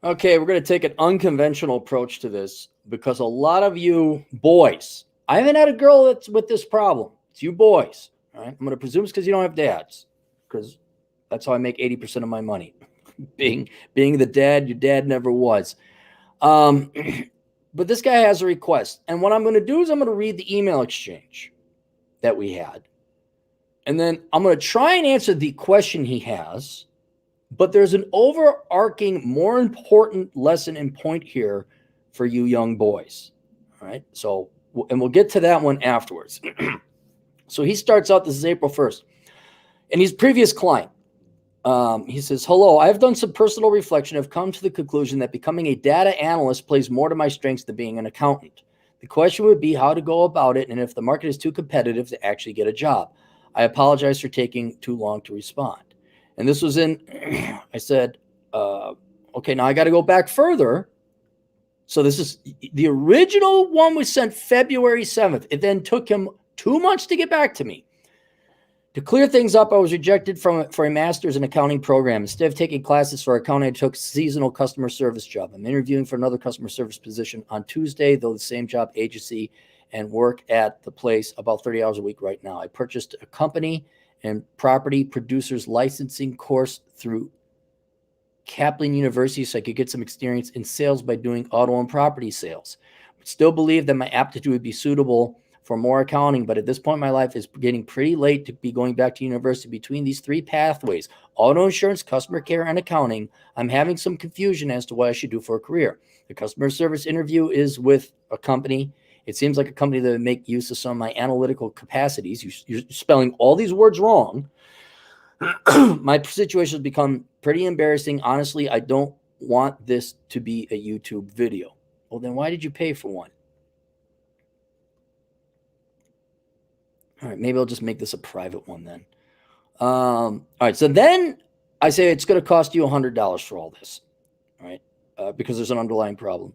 Okay, we're going to take an unconventional approach to this because a lot of you boys, I haven't had a girl that's with this problem. It's you boys. All right. I'm going to presume it's because you don't have dads, because that's how I make 80% of my money. being the dad your dad never was. Um, but this guy has a request. And what I'm going to do is I'm going to read the email exchange that we had. And then I'm going to try and answer the question he has. But there's an overarching, more important lesson and point here for you young boys. All right. So, and we'll get to that one afterwards. So he starts out, this is April 1st, and he's previous client. He says, hello, I've done some personal reflection. I've come to the conclusion that becoming a data analyst plays more to my strengths than being an accountant. The question would be how to go about it and if the market is too competitive to actually get a job. I apologize for taking too long to respond. And this was in, I said, okay, now I got to go back further. So this is the original one was sent February 7th. It then took him 2 months to get back to me. To clear things up, I was rejected for a master's in accounting program. Instead of taking classes for accounting, I took seasonal customer service job. I'm interviewing for another customer service position on Tuesday, though the same job agency, and work at the place about 30 hours a week right now. I purchased a company and property producers licensing course through Kaplan University so I could get some experience in sales by doing auto and property sales. But still believe that my aptitude would be suitable for more accounting, but at this point in my life, it's getting pretty late to be going back to university. Between these three pathways, auto insurance, customer care, and accounting, I'm having some confusion as to what I should do for a career. The customer service interview is with a company. It seems like a company that would make use of some of my analytical capacities. You're spelling all these words wrong. My situation has become pretty embarrassing. Honestly, I don't want this to be a YouTube video. Well, then why did you pay for one? All right, maybe I'll just make this a private one then. All right, so then I say it's going to cost you $100 for all this, all right, because there's an underlying problem.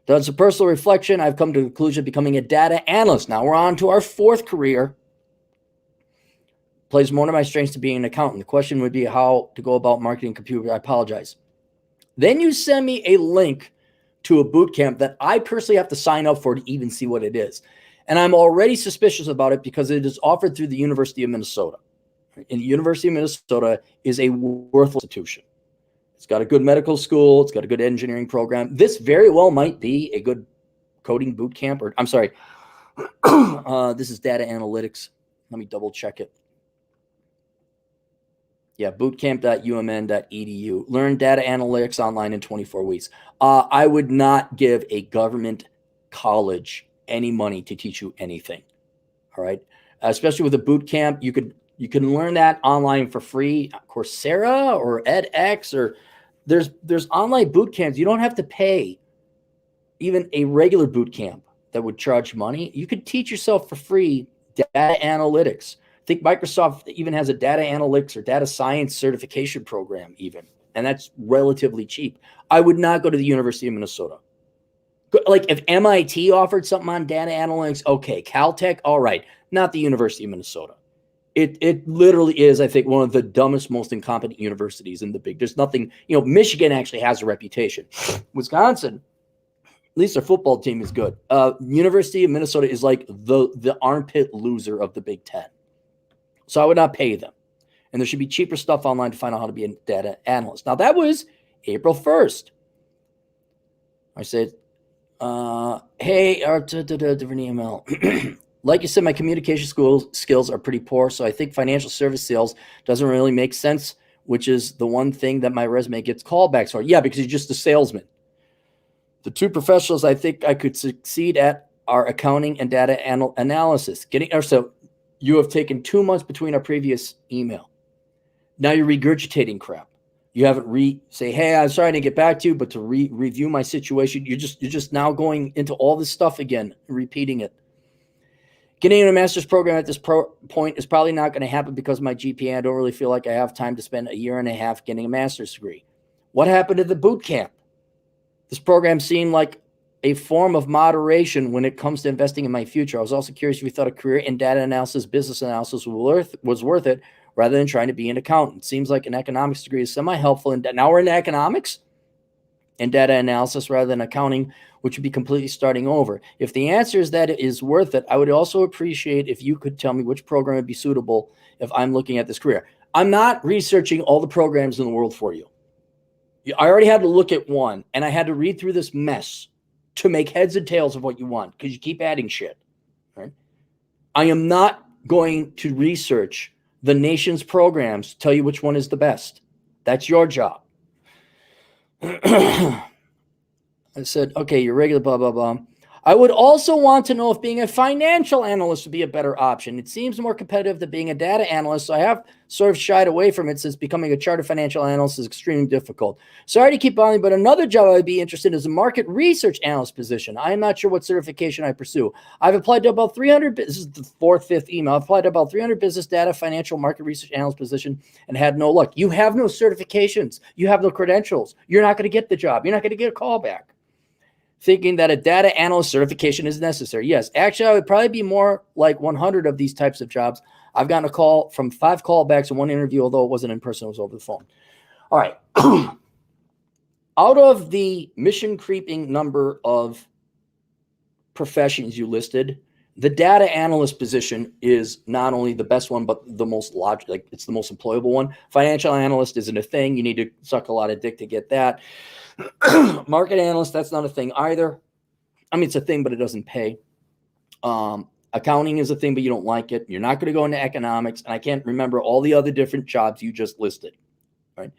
Done some personal reflection. I've come to the conclusion of becoming a data analyst. Now we're on to our fourth career. Plays more to my strengths to being an accountant. The question would be how to go about marketing computer. I apologize. Then you send me a link to a boot camp that I personally have to sign up for to even see what it is. And I'm already suspicious about it because it is offered through the University of Minnesota. And the University of Minnesota is a worthless institution. It's got a good medical school. It's got a good engineering program. This very well might be a good coding boot camp. Or I'm sorry, this is data analytics. Let me double check it. Yeah, bootcamp.umn.edu. Learn data analytics online in 24 weeks. I would not give a government college any money to teach you anything. All right, especially with a boot camp, you can learn that online for free. Coursera or edX, or there's online boot camps. You don't have to pay even a regular boot camp that would charge money. You could teach yourself for free data analytics. I think Microsoft even has a data analytics or data science certification program even, and that's relatively cheap. I would not go to the University of Minnesota. Like if MIT offered something on data analytics, okay. Caltech, all right. Not the University of Minnesota. It literally is, I think, one of the dumbest, most incompetent universities in the big. There's nothing, Michigan actually has a reputation. Wisconsin, at least their football team is good. University of Minnesota is like the armpit loser of the Big Ten. So I would not pay them. And there should be cheaper stuff online to find out how to be a data analyst. Now, that was April 1st. I said, hey, different email. Like you said, my communication skills are pretty poor, so I think financial service sales doesn't really make sense, which is the one thing that my resume gets callbacks for. Yeah, because you're just a salesman. The two professionals I think I could succeed at are accounting and data analysis. So you have taken 2 months between our previous email. Now you're regurgitating crap. You haven't say, hey, I'm sorry I didn't get back to you, but to review my situation, you're just now going into all this stuff again, repeating it. Getting in a master's program at this point is probably not going to happen because of my GPA. I don't really feel like I have time to spend a year and a half getting a master's degree. What happened to the boot camp? This program seemed like a form of moderation when it comes to investing in my future. I was also curious if you thought a career in data analysis, business analysis was worth it rather than trying to be an accountant. Seems like an economics degree is semi-helpful. And now we're in economics. and data analysis rather than accounting, which would be completely starting over? If the answer is that it is worth it, I would also appreciate if you could tell me which program would be suitable if I'm looking at this career. I'm not researching all the programs in the world for you. I already had to look at one, and I had to read through this mess to make heads and tails of what you want, because you keep adding shit. Right? I am not going to research the nation's programs to tell you which one is the best. That's your job. I said, okay, you're regular, blah, blah, blah. I would also want to know if being a financial analyst would be a better option. It seems more competitive than being a data analyst, so I have sort of shied away from it since becoming a chartered financial analyst is extremely difficult. Sorry to keep on, but another job I would be interested in is a market research analyst position. I am not sure what certification I pursue. I've applied to about 300, this is the fifth email. I've applied to about 300 business data, financial market research analyst position and had no luck. You have no certifications. You have no credentials. You're not going to get the job. You're not going to get a call back. Thinking that a data analyst certification is necessary. Yes, actually, I would probably be more like 100 of these types of jobs. I've gotten a call from 5 callbacks and 1 interview, although it wasn't in person, it was over the phone. All right. Out of the mission creeping number of professions you listed, the data analyst position is not only the best one, but the most logical, like it's the most employable one. Financial analyst isn't a thing. You need to suck a lot of dick to get that. Market analyst, that's not a thing either. I mean, it's a thing, but it doesn't pay. Accounting is a thing, but you don't like it. You're not going to go into economics. And I can't remember all the other different jobs you just listed. Right?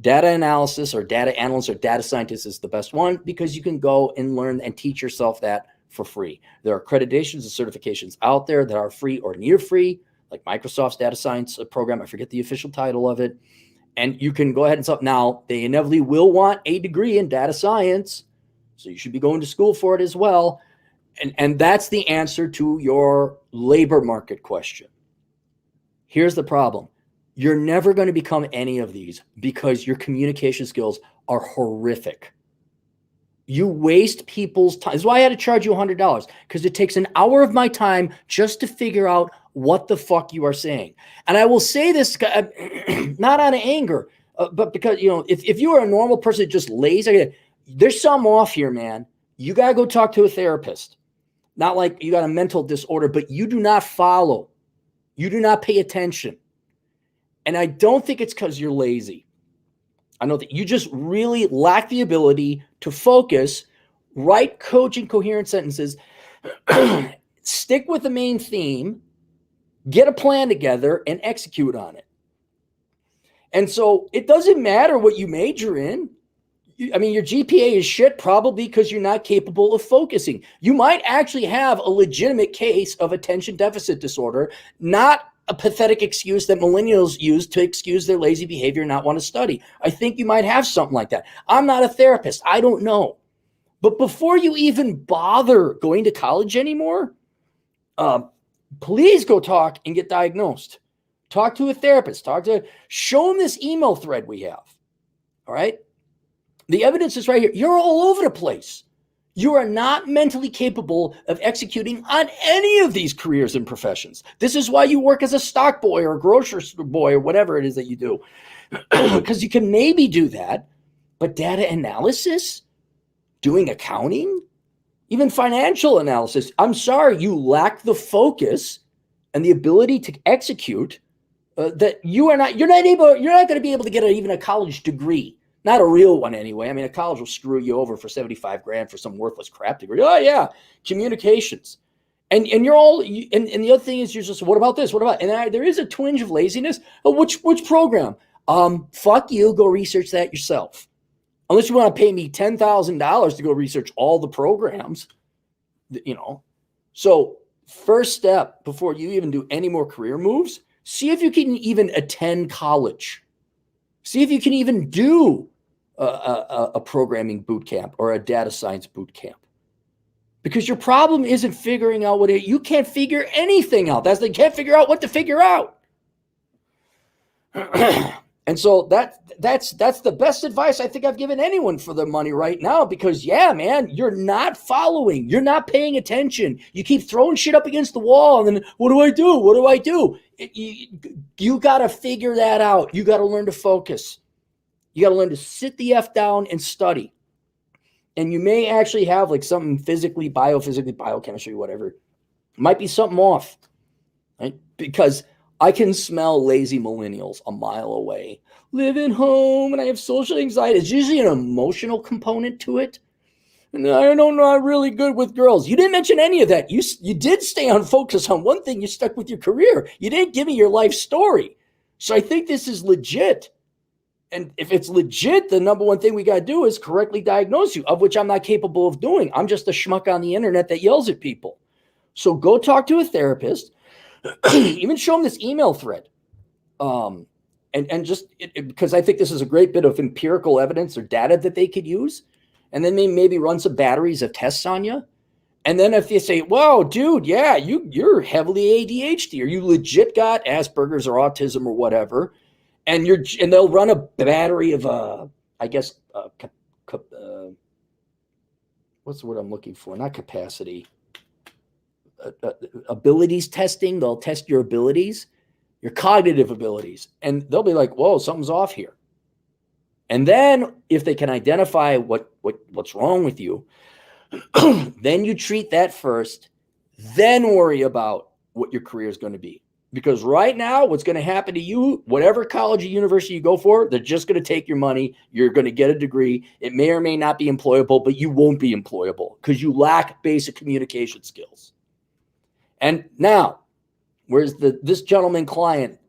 Data analysis or data analyst or data scientist is the best one because you can go and learn and teach yourself that for free. There are accreditations and certifications out there that are free or near free, like Microsoft's data science program. I forget the official title of it. And you can go ahead and stop. Now, they inevitably will want a degree in data science, so you should be going to school for it as well. And that's the answer to your labor market question. Here's the problem. You're never going to become any of these because your communication skills are horrific. You waste people's time. That's why I had to charge you $100, because it takes an hour of my time just to figure out what the fuck you are saying. And I will say this not out of anger, but because, you know, if you are a normal person that just lays, there's something off here, man. You got to go talk to a therapist. Not like you got a mental disorder, but you do not follow. You do not pay attention. And I don't think it's because you're lazy. I know that you just really lack the ability to focus, write cogent, coherent sentences, stick with the main theme, get a plan together, and execute on it. And so it doesn't matter what you major in. I mean, your GPA is shit probably because you're not capable of focusing. You might actually have a legitimate case of attention deficit disorder, not a pathetic excuse that millennials use to excuse their lazy behavior and not want to study. I think you might have something like that. I'm not a therapist. I don't know. But before you even bother going to college anymore, please go talk and get diagnosed. Talk to a therapist. Show them this email thread we have. All right? The evidence is right here. You're all over the place. You are not mentally capable of executing on any of these careers and professions. This is why you work as a stock boy or a grocery store boy or whatever it is that you do. Because you can maybe do that, but data analysis, doing accounting, even financial analysis, I'm sorry, you lack the focus and the ability to execute that you're not going to be able to get even a college degree. Not a real one anyway. I mean, a college will screw you over for $75,000 for some worthless crap degree. Oh yeah, communications, and you're all. And the other thing is, you're just, what about this? What about? And there is a twinge of laziness. Oh, which program? Fuck you. Go research that yourself. Unless you want to pay me $10,000 to go research all the programs, you know. So first step before you even do any more career moves, see if you can even attend college. See if you can even do a programming boot camp or a data science boot camp. Because your problem isn't figuring out you can't figure anything out. You can't figure out what to figure out. And so that's the best advice I think I've given anyone for their money right now, because yeah, man, you're not following. You're not paying attention. You keep throwing shit up against the wall and then what do I do? What do I do? You got to figure that out. You got to learn to focus. You got to learn to sit the F down and study. And you may actually have like something physically, biophysically, biochemistry, whatever. Might be something off, right? Because I can smell lazy millennials a mile away. Living home and I have social anxiety. It's usually an emotional component to it. And I don't know, I'm really good with girls. You didn't mention any of that. You did stay on focus on one thing. You stuck with your career. You didn't give me your life story. So I think this is legit. And if it's legit, the number one thing we got to do is correctly diagnose you, of which I'm not capable of doing. I'm just a schmuck on the internet that yells at people. So go talk to a therapist. Even show them this email thread. And just because I think this is a great bit of empirical evidence or data that they could use. And then maybe run some batteries of tests on you. And then if they say, "Whoa, dude, yeah, you're heavily ADHD, or you legit got Asperger's or autism or whatever," and they'll run a battery of what's the word I'm looking for? Not capacity, abilities testing. They'll test your abilities, your cognitive abilities, and they'll be like, "Whoa, something's off here." And then if they can identify what's wrong with you, then you treat that first, then worry about what your career is going to be. Because right now, what's going to happen to you, whatever college or university you go for, they're just going to take your money. You're going to get a degree. It may or may not be employable, but you won't be employable because you lack basic communication skills. And now, whereas this gentleman client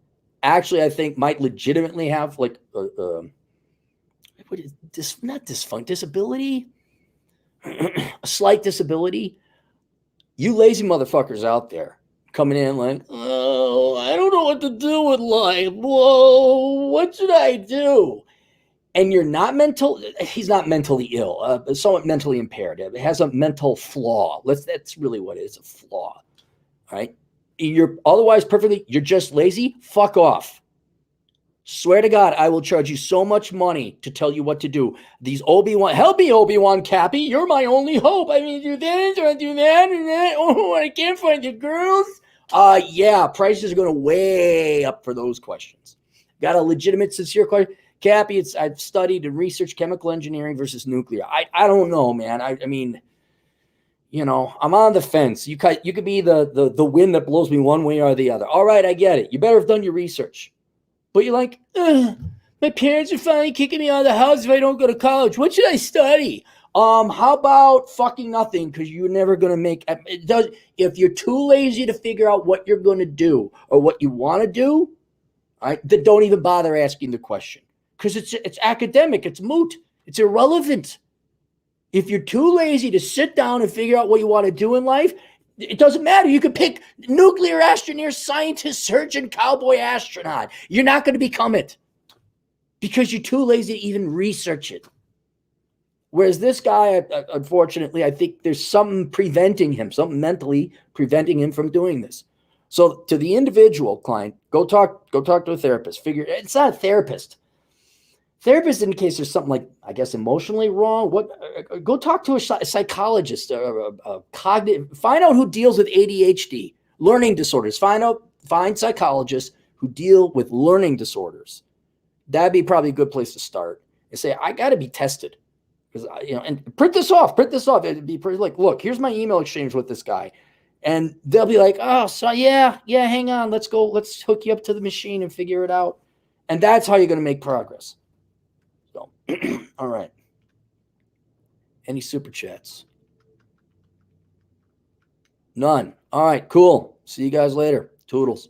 actually, I think, might legitimately have like what is this? Not dysfunction, disability, a slight disability. You lazy motherfuckers out there coming in like, "Oh, I don't know what to do with life. Whoa, what should I do?" And you're not he's not mentally ill, somewhat mentally impaired. It has a mental flaw. That's really what it is, a flaw, right? You're otherwise perfectly, you're just lazy. Fuck off. Swear to God, I will charge you so much money to tell you what to do. These Obi-Wan, help me, Obi-Wan Cappy. You're my only hope. I mean, do this or do that and that. Oh, I can't find the girls. Yeah, prices are going to way up for those questions. Got a legitimate, sincere question? Cappy, I've studied and researched chemical engineering versus nuclear. I don't know, man. I mean, you know, I'm on the fence. You could be the wind that blows me one way or the other. All right, I get it. You better have done your research. But you're like, my parents are finally kicking me out of the house if I don't go to college. What should I study? How about fucking nothing? Because you're never going to make it. If you're too lazy to figure out what you're going to do or what you want to do, all right, then don't even bother asking the question because it's academic. It's moot. It's irrelevant. If you're too lazy to sit down and figure out what you want to do in life, it doesn't matter. You could pick nuclear astronaut, scientist, surgeon, cowboy, astronaut. You're not going to become it because you're too lazy to even research it. Whereas this guy, unfortunately, I think there's something preventing him, something mentally preventing him from doing this. So to the individual client, go talk to a therapist. It's not a therapist. Therapist indicates there's something like, I guess, emotionally wrong. Go talk to a psychologist, cognitive. Find out who deals with ADHD, learning disorders. Find psychologists who deal with learning disorders. That'd be probably a good place to start. And say, I got to be tested, because and print this off. It'd be pretty like, look, here's my email exchange with this guy, and they'll be like, oh, so yeah, hang on, let's hook you up to the machine and figure it out, and that's how you're going to make progress. So, all right. Any super chats? None. All right, cool. See you guys later. Toodles.